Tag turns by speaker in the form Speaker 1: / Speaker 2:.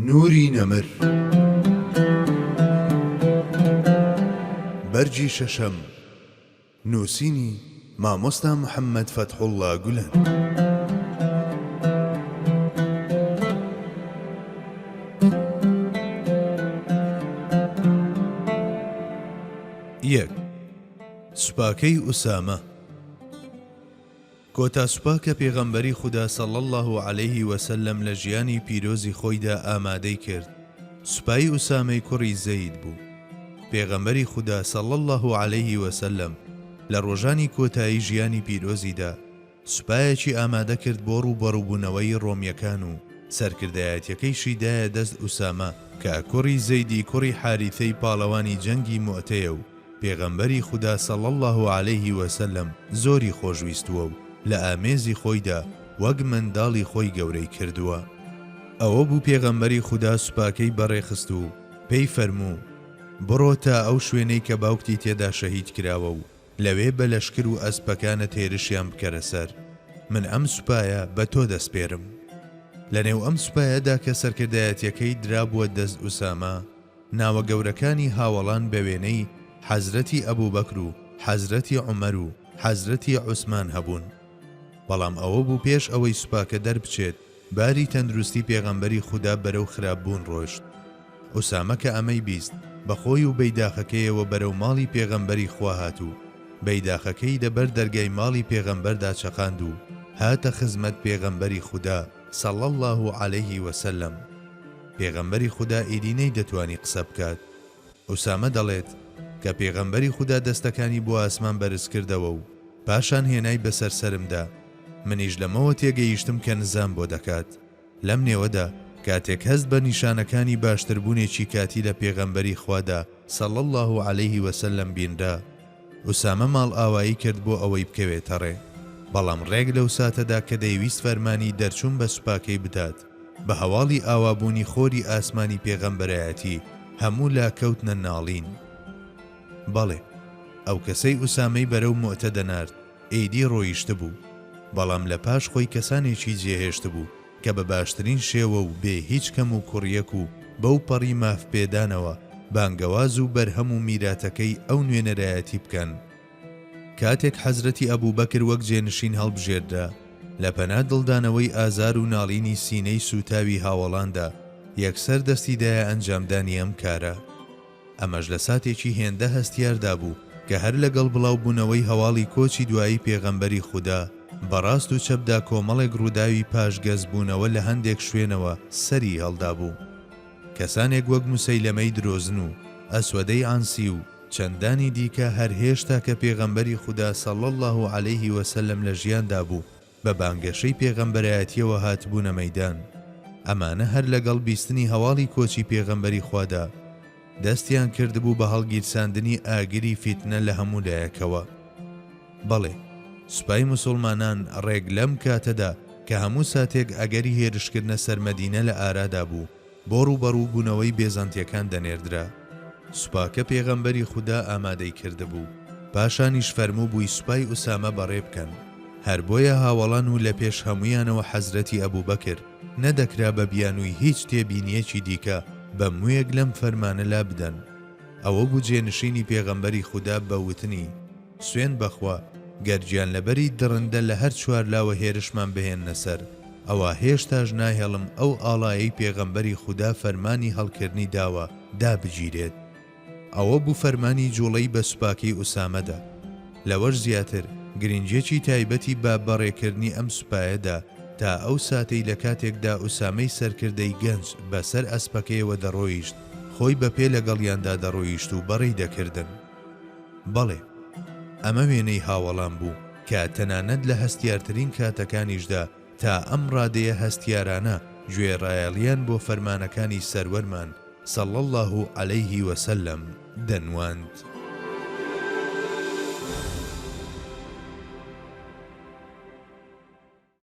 Speaker 1: نوری نەمر بەرجی شەشەم نووسینی مامۆستا محەممەد فەتحوڵڵا گولەن. یەک سوپاکەی ئوسامە. کۆتا سوپاکە پێغەمبەری خودا صلی الله عليه وسلم لە ژیانی پیرۆزی خۆیدا ئامادەی کرد. سوپایی ئوسامەی کوڕی زەید بوو. پێغەمبەری خودا صلی الله عليه وسلم لە ڕۆژانی کۆتایی ژیانی پیرۆزیدا سوپایەکی ئامادە کرد بۆ ڕووبەڕووبوونەوەی ڕۆمیەکان و سەرکردایەتیەکەیشی دایە دەست ئوسامە کە کوڕی زەیدی کوڕی حاریثەی پاڵەوانی جەنگی موعتەیە و پێغەمبەری خودا صلی الله عليه وسلم زۆری خۆشویستووە و لە ئامێزی خۆیدا وەک منداڵی خۆی گەورەی کردووە. ئەوە بوو پێغەمبەری خودا سوپاکەی بەڕێخست و پێی فەرموو بڕۆ تا ئەو شوێنەی کە باوکتی تێدا شەهید کراوە و لەوێ بە لەشکر و ئەسپەکانە تێرشیان بکەرە سەر. من ئەم سوپایە بە تۆ دەسپێرم. لەنێو ئەم سوپایەدا کە سەرکردایەتیەکەی درابووە دەست ئوسامە ناوە گەورەکانی هاوڵان بە وێنەی حەزرەتی ئەبوبەکر و حەزرەتی عومەر و حەزرەتی عوسمان هەبوون. بەڵام ئەوە بوو پێش ئەوەی سوپاکە دەربچێت باری تەندروستی پێغەمبەری خودا بەرەو خراپبوون ڕۆیشت. ئوسامە کە ئەمەی بیست بەخۆی و بەیداخەکەیەوە بەرەو ماڵی پێغەمبەری خوا هاتوو. بەیداخەکەی لەبەر دەرگای ماڵی پێغەمبەردا چەقاند و هاتە خزمەت پێغەمبەری خودا صلی الله عليه وسلم. پێغەمبەری خودا ئیدینەی دەتوانی قسە بکات. ئوسامە دەڵێت کە پێغەمبەری خودا دەستەکانی بۆ ئاسمان بەرز کردەوە و پاشان هێنای بەسەر سەرمدا. منیش لەمەوە تێگەیشتم کە نزام بۆ دەکات. لەم نێوەدا کاتێک هەست بە نیشانەکانی باشتربوونێکی کاتی لە پێغەمبەری خوادا صلی الله عليه وسلم بینرا. ئوسامە ماڵ ئاوایی کرد بۆ ئەوەی بکەوێتە ڕێ. بەڵام ڕێک لەو ساتەدا کە دەیویست فەرمانی دەرچوون بە سوپاکەی بدات بە هەواڵی ئاوابوونی خۆری ئاسمانی پێغەمبەرایەتی هەموو لا کەوتنە ناڵین. بەڵێ ئەو کەسەی ئوسامەی بەرەو موعتە دەنارد ئەیدی ڕۆیشتە بوو. بەڵام لە پاش خۆی کەسانێکی جێهێشت بوو کە بە باشترین شێوە و بێ هیچ کەم و کوڕیەک و بەو پەڕی مافپێدانەوە بانگەواز و بەرهەم و میراتەکەی ئەو نوێنەرایەتی بکەن. کاتێک حەزرەتی ئەبوبەکر وەک جێنشین هەڵبژێردا لە پەنا دڵدانەوەی ئازار و ناڵینی سینەی سوتاوی هاوڵاندا یەکسەر دەستیدایە ئەنجامدانی ئەم کارە. ئەمەش لە ساتێکی هێندە هەستیاردا بوو کە هەر لەگەڵ بڵاوبوونەوەی هەواڵی کۆچی دوایی پێغەمبەری خودا بەڕاست و چەپدا کۆمەڵێک ڕووداوی پاشگەزبوونەوە لە هەندێک شوێنەوە سەری هەڵدا بوو. کەسانێک وەک موسەیلەمەی درۆزن و ئەسوەدەی عانسی و چەندانی دیکە هەر هێشتا کە پێغەمبەری خودا صلی الله عليه وسلم لە ژیاندا بوو بە بانگەشەی پێغەمبەرایەتیەوە هاتبوونە مەیدان. ئەمانە هەر لەگەڵ بیستنی هەواڵی کۆچی پێغەمبەری خوادا دەستیان کردبوو بە هەڵگیرساندنی ئاگری فیتنە لە هەموو لایەکەوە. بەڵێ سوپای موسڵمانان ڕێک لەم کاتەدا کە هەموو ساتێک ئەگەری هێرشکردنە سەر مەدینە لە ئارادا بوو بۆ ڕووبەڕوو بوونەوەی بێزانتیەکان دەنێردرا. سوپاکە پێغەمبەری خودا ئامادەی کردبوو. پاشانیش فەرموو بووی سوپای ئوسامە بەڕێ بکەن. هەر بۆیە هاوڵان و لە پێش هەمویانەوە حەزرەتی ئەبوبەکر نەدەکرا بە بیانووی هیچ تێبینیەکی دیکە بە موویەک لەم فەرمانە لا بدەن. ئەوە بوو جێنشینی پێغەمبەری خودا بە وتنی سوێن بەخوا گەرجیان لەبەری دڕندە لە هەر چوار لاوە هێرشمان بهێننە سەر. ئەوە هێشتاش ناهێڵم ئەو ئاڵایەی پێغەمبەری خودا فەرمانی هەڵکردنی داوە دابگیرێت. ئەوە بوو فەرمانی جوڵەی بە سوپاکەی ئوسامەدا. لەوەش زیاتر گرنگێکی تایبەتی بە بەڕێکردنی ئەم سوپایەدا تا ئەو ساتەی لە کاتێکدا ئوسامەی سەرکردەی گەنج بەسەر ئەسپەکەیەوە دەڕۆیشت خۆی بەپێ لەگەڵیاندا دەڕۆیشت و بەڕێی دەکردن. بەڵێ ئەمە وێنەی هاوڵان بوو کە تەنانەت لە هەستیارترین کاتەکانیشدا تا ئەم ڕادەیە هەستیارانە گوێڕایەڵیان بۆ فەرمانەکانی سەروەرمان صلی الله عليه وسلم دەنواند.